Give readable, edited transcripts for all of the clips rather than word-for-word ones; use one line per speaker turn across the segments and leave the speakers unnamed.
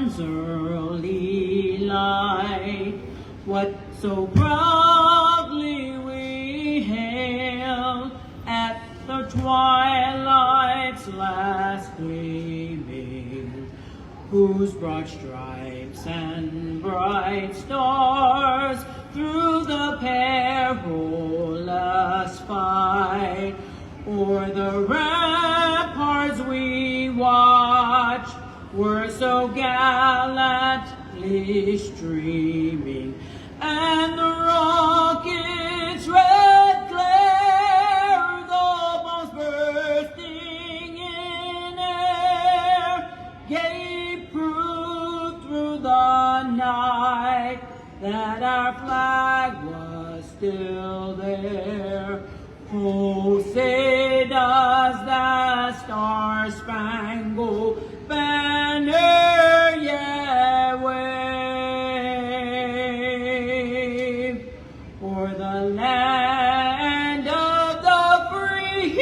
dawn's early light, what so proudly we hailed at the twilight's last gleaming, whose broad stripes and bright stars through the perilous fight o'er the ramparts we watch were so gallantly streaming, and the rocket's red glare, the bombs bursting in air, gave proof through the night that our flag was still there. Oh, say does the star-spangled banner yet wave o'er the land of the free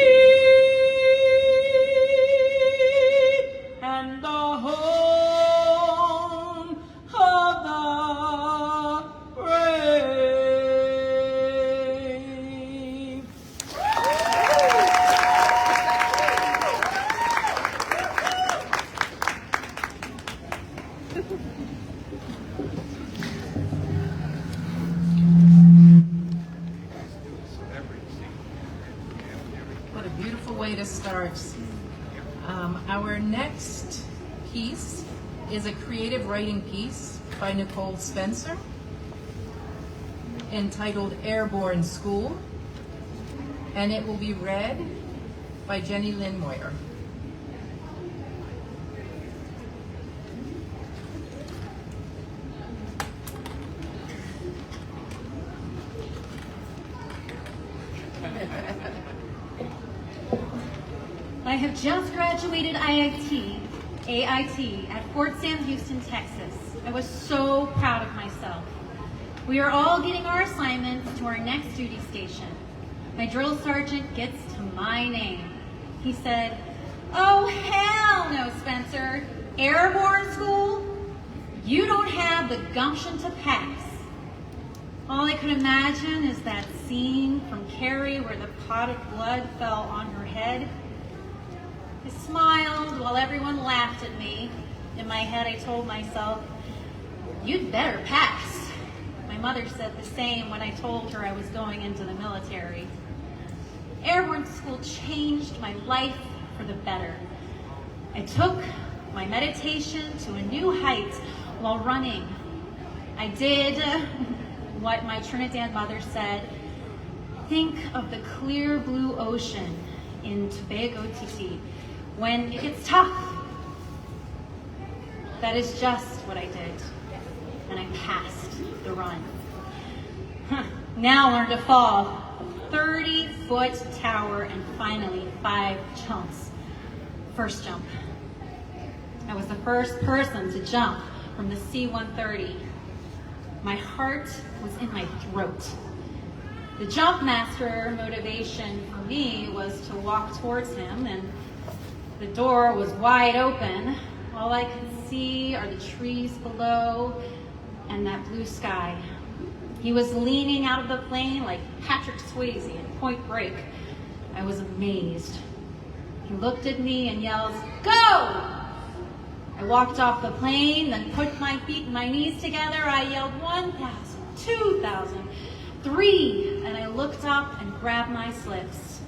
and the home of the brave.
What a beautiful way to start. Our next piece is a creative writing piece by Nicole Spencer entitled Airborne School, and it will be read by Jenny Lynn Moyer.
I have just graduated AIT at Fort Sam Houston, Texas. I was so proud of myself. We are all getting our assignments to our next duty station. My drill sergeant gets to my name. He said, "Oh, hell no, Spencer. Airborne school? You don't have the gumption to pass." All I could imagine is that scene from Carrie where the pot of blood fell on her head. I smiled while everyone laughed at me. In my head, I told myself, "You'd better pass." My mother said the same when I told her I was going into the military. Airborne school changed my life for the better. I took my meditation to a new height while running. I did what my Trinidad mother said: think of the clear blue ocean in Tobago Titi when it gets tough. That is just what I did, and I passed the run. Now learn to fall. 30-foot tower and finally 5 jumps. First jump. I was the first person to jump from the C-130. My heart was in my throat. The jump master motivation for me was to walk towards him, and the door was wide open. All I could see are the trees below and that blue sky. He was leaning out of the plane like Patrick Swayze in Point Break. I was amazed. He looked at me and yelled, "Go!" I walked off the plane, then put my feet and my knees together. I yelled 1,000, 2,000, 3, and I looked up and grabbed my slips.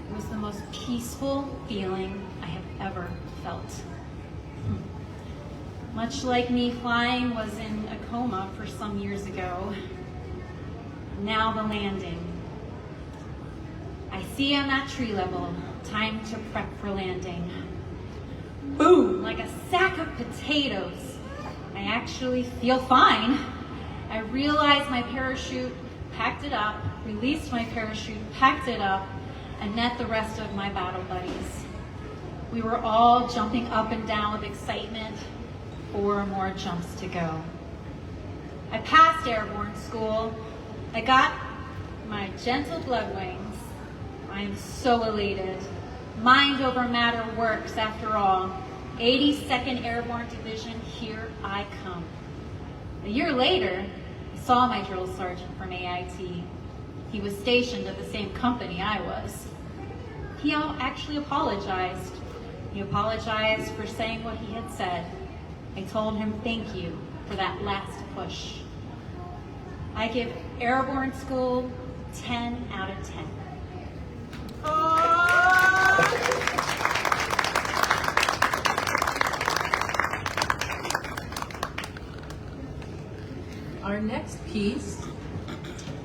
It was the most peaceful feeling I have ever felt. Much like me flying was in a coma for some years ago. Now the landing. I see him at tree level. Time to prep for landing. Boom, like a sack of potatoes. I actually feel fine. I realized my parachute, packed it up, released my parachute, packed it up, and met the rest of my battle buddies. We were all jumping up and down with excitement. 4 more jumps to go. I passed airborne school. I got my gentle blood wings. I am so elated. Mind over matter works after all. 82nd Airborne Division, here I come. A year later, I saw my drill sergeant from AIT. He was stationed at the same company I was. He actually apologized. He apologized for saying what he had said. I told him thank you for that last push. I give Airborne School 10 out of 10.
Our next piece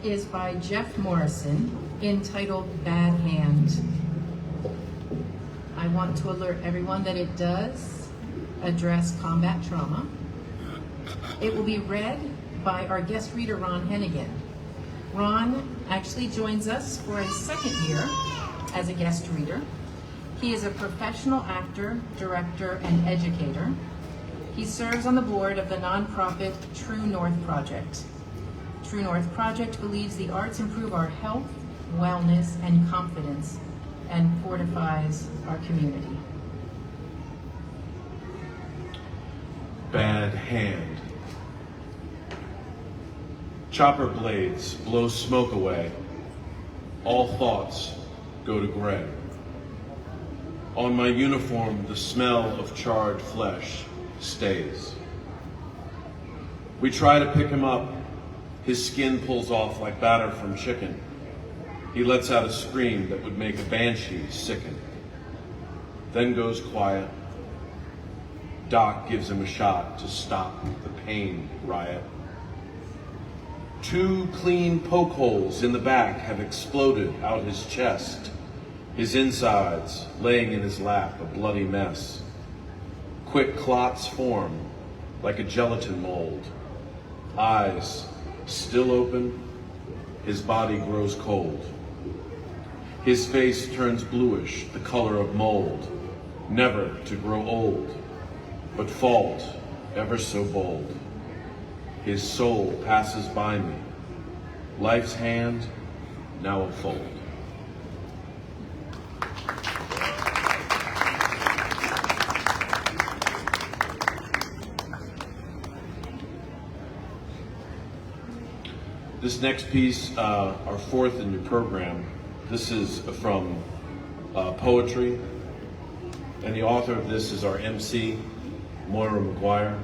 is by Jeff Morrison, entitled Bad Hand. I want to alert everyone that it does address combat trauma. It will be read by our guest reader, Ron Hennigan. Ron actually joins us for a second year as a guest reader. He is a professional actor, director, and educator. He serves on the board of the nonprofit True North Project. True North Project believes the arts improve our health, wellness, and confidence, and fortifies our community.
Bad hand. Chopper blades blow smoke away. All thoughts go to gray. On my uniform, the smell of charred flesh stays. We try to pick him up. His skin pulls off like batter from chicken. He lets out a scream that would make a banshee sicken. Then goes quiet. Doc gives him a shot to stop the pain riot. 2 clean poke holes in the back have exploded out his chest. His insides laying in his lap, a bloody mess. Quick clots form like a gelatin mold. Eyes still open, his body grows cold. His face turns bluish, the color of mold, never to grow old, but fault ever so bold. His soul passes by me, life's hand now a fold. This next piece, our 4th in your program, this is from poetry, and the author of this is our MC, Moira McGuire.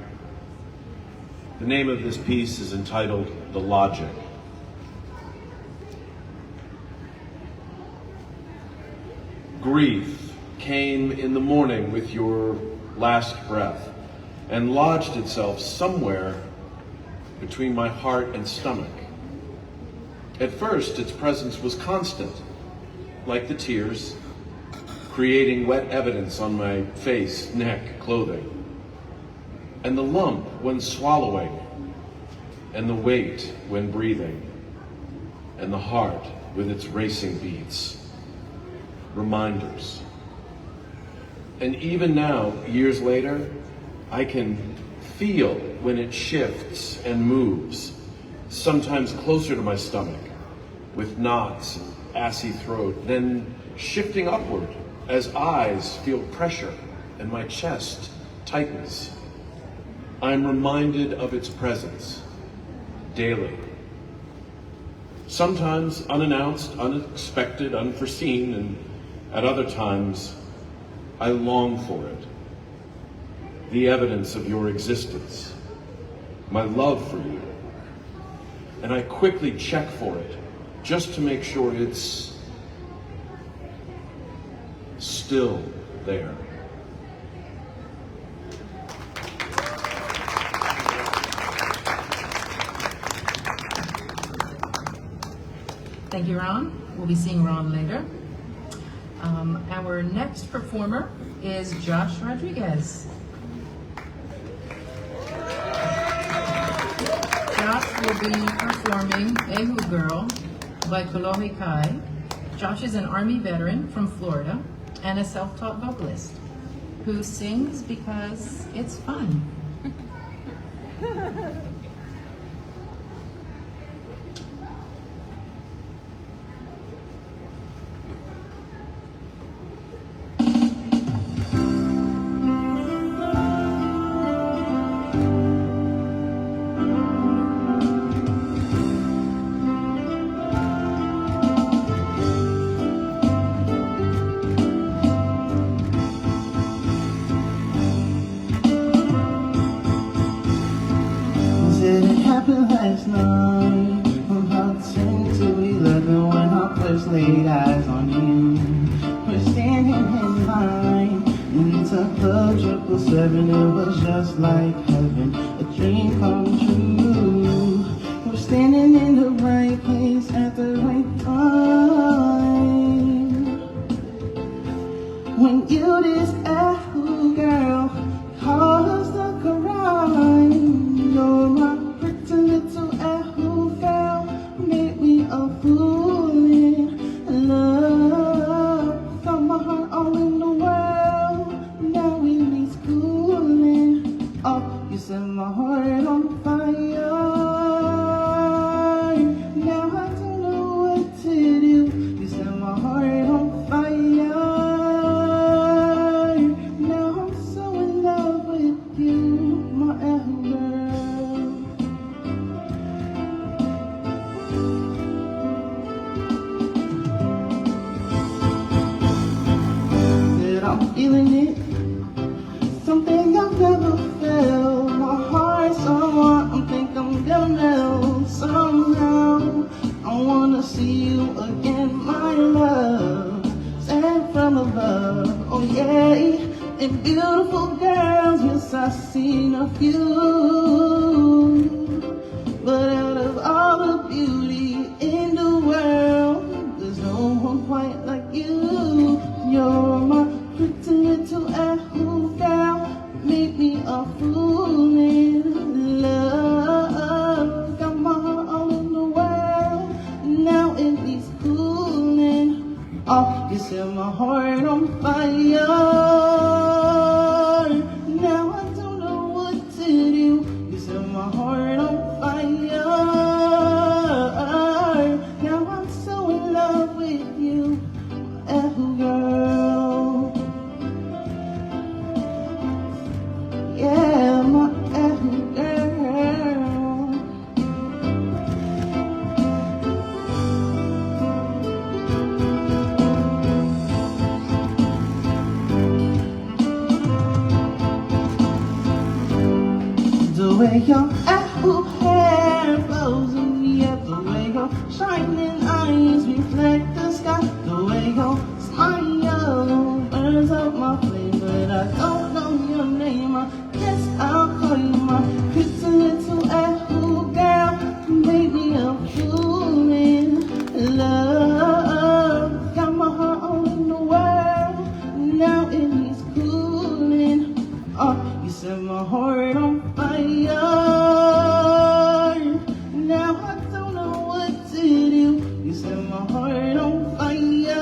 The name of this piece is entitled The Logic. Grief came in the morning with your last breath and lodged itself somewhere between my heart and stomach. At first, its presence was constant, like the tears, creating wet evidence on my face, neck, clothing, and the lump when swallowing, and the weight when breathing, and the heart with its racing beats, reminders. And even now, years later, I can feel when it shifts and moves, sometimes closer to my stomach, with knots and assy throat, then shifting upward as eyes feel pressure and my chest tightens. I'm reminded of its presence daily. Sometimes unannounced, unexpected, unforeseen, and at other times I long for it. The evidence of your existence, my love for you. And I quickly check for it just to make sure it's still there.
Thank you, Ron. We'll be seeing Ron later. Our next performer is Josh Rodriguez. Josh will be performing Ehu Girl by Kolohe Kai. Josh is an Army veteran from Florida and a self-taught vocalist who sings because it's fun.
happened last night, about 10 to 11, when I first laid eyes on you. We're standing in line, and it's a club 777, it was just like heaven, a dream come true. We're standing in the right place at the right time. When you just asked, who girl, caused the crime. You're my pretty little who girl, made me a fool in love. Got my heart all in the world, now we be schooling. Oh, you set my heart on fire. Now I don't know what to do. You set my heart on fire. Now I'm so in love with you, my girl. Said I'm feeling it, something I've never felt. My heart's so warm, I think I'm gonna melt somehow. I wanna see you again, my love, stand from above. Oh yeah, and beautiful girls, yes I've seen a few, but out of all the beauty in the world, there's no one quite like you. You're my pretty little who girl, made me a fool in love. Got my heart all in the world, now it needs cooling. Oh, you set my heart on fire. Now I don't know what to do. You set my heart on fire. Now I'm so in love with you, girl. Yeah, my girl. The way your apple hair blows in the air, the way your shining eyes reflect the sky, the way your smile burns up my flame, but I don't know your name. I guess I'll call you my pretty little apple girl, made me a fool in love. Got my heart all in the world, now it needs cooling. Oh, you set my heart on fire. Now I don't know what to do. You set my heart on fire.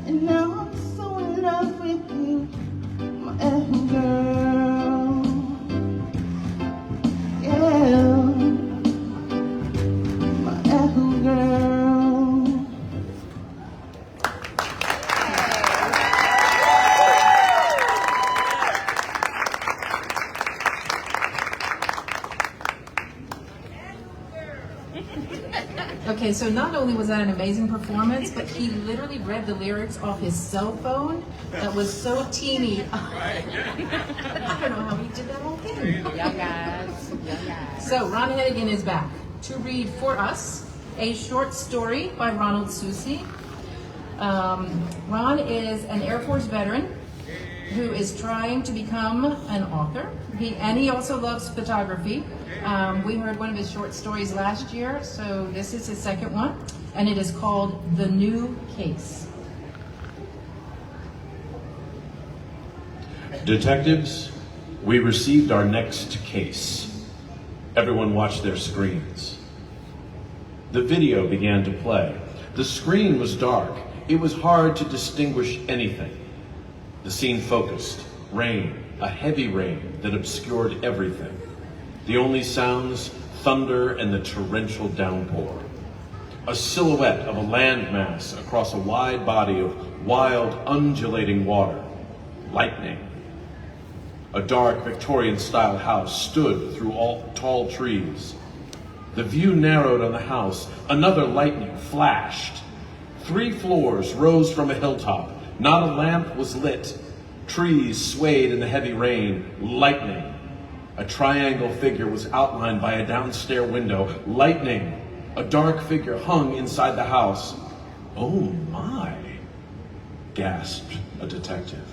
And now I'm so in love with you, my girl. Yeah, my girl.
Okay, so not only was that an amazing performance, but he literally read the lyrics off his cell phone. That was so teeny. I don't know how he did that whole thing.
Young guys.
So Ron Hennigan is back to read for us a short story by Ronald Susi. Ron is an Air Force veteran who is trying to become an author. He also loves photography. We heard one of his short stories last year, so this is his second one, and it is called The New Case.
Detectives, we received our next case. Everyone watched their screens. The video began to play. The screen was dark. It was hard to distinguish anything. The scene focused. Rain, a heavy rain that obscured everything. The only sounds, thunder and the torrential downpour. A silhouette of a landmass across a wide body of wild, undulating water. Lightning. A dark Victorian-style house stood through all tall trees. The view narrowed on the house. Another lightning flashed. 3 floors rose from a hilltop. Not a lamp was lit. Trees swayed in the heavy rain. Lightning. A triangle figure was outlined by a downstairs window. Lightning! A dark figure hung inside the house. Oh my, gasped a detective.